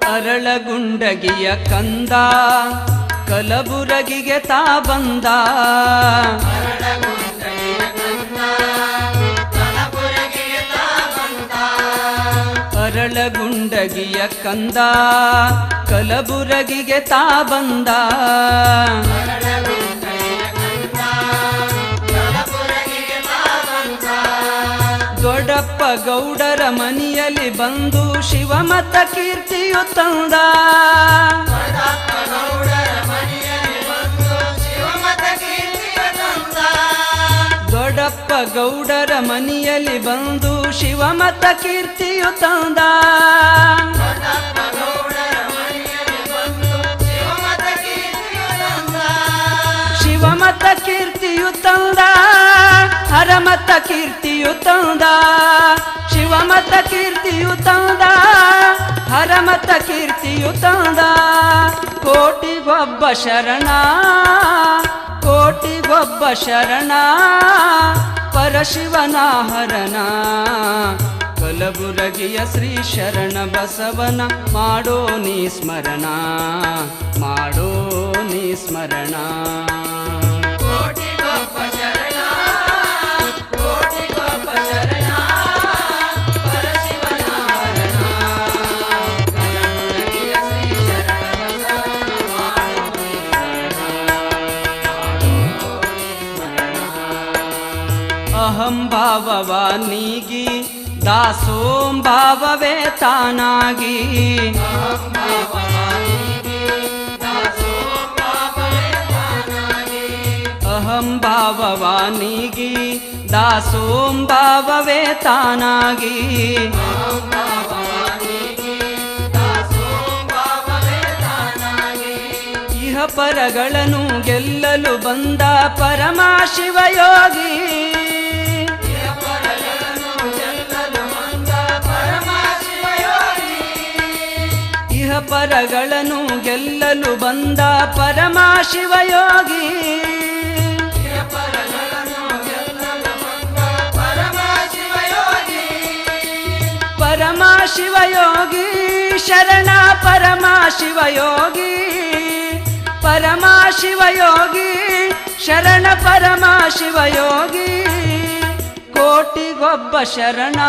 ಅರಳಗುಂಡಗಿಯ ಕಂದ ಕಲಬುರಗಿಗೆ ತಾ ಬಂದ ಅರಳಗುಂಡಗಿಯ ಕಂದ ಕಲಬುರಗಿಗೆ ತಾ ಬಂದ ದೊಡ್ಡಪ್ಪ ಗೌಡರ ಮನೆಯಲ್ಲಿ ಬಂದು ಶಿವಮತ ಕೀರ್ತಿಯು ತಂದ ದೊಡ್ಡಪ್ಪ ಗೌಡರ ಮನೆಯಲ್ಲಿ ಬಂದು ಶಿವಮತ ಕೀರ್ತಿಯು ತಂದ ಶಿವಮತ ಕೀರ್ತಿಯು ತಂದ ಹರಮತ ಕೀರ್ತಿಯು ತಂದ ಶಿವಮತ ಕೀರ್ತಿಯು ತಂದ ಹರಮತ ಕೀರ್ತಿಯು ತಂದ ಕೋಟಿಗೊಬ್ಬ ಶರಣ ಕೋಟಿಗೊಬ್ಬ ಶರಣ ಪರಶಿವನ ಹರಣ ಕಲಬುರಗಿಯ ಶ್ರೀ ಶರಣ ಬಸವನ ಮಾಡೋ ನೀ ಸ್ಮರಣ ಮಾಡೋ ನೀ ಸ್ಮರಣ ಅಹಂ ಭಾವವ ನೀಗಿ ದಾಸೋಂ ಭಾವವೇ ತಾನಾಗಿ ಅಹಂ ಭಾವವ ನೀಗಿ ದಾಸೋಂ ಭಾವವೇ ತಾನಾಗಿ ಇಹ ಪರಗಳನ್ನು ಗೆಲ್ಲಲು ಬಂದ ಪರಮ ಶಿವಯೋಗಿ ಪರಗಳನ್ನು ಗೆಲ್ಲಲು ಬಂದ ಪರಮ ಶಿವಯೋಗಿ ಪರಮ ಶಿವಯೋಗಿ ಶರಣ ಪರಮ ಶಿವಯೋಗಿ ಪರಮ ಶಿವಯೋಗಿ ಶರಣ ಪರಮ ಶಿವಯೋಗಿ ಕೋಟಿಗೊಬ್ಬ ಶರಣ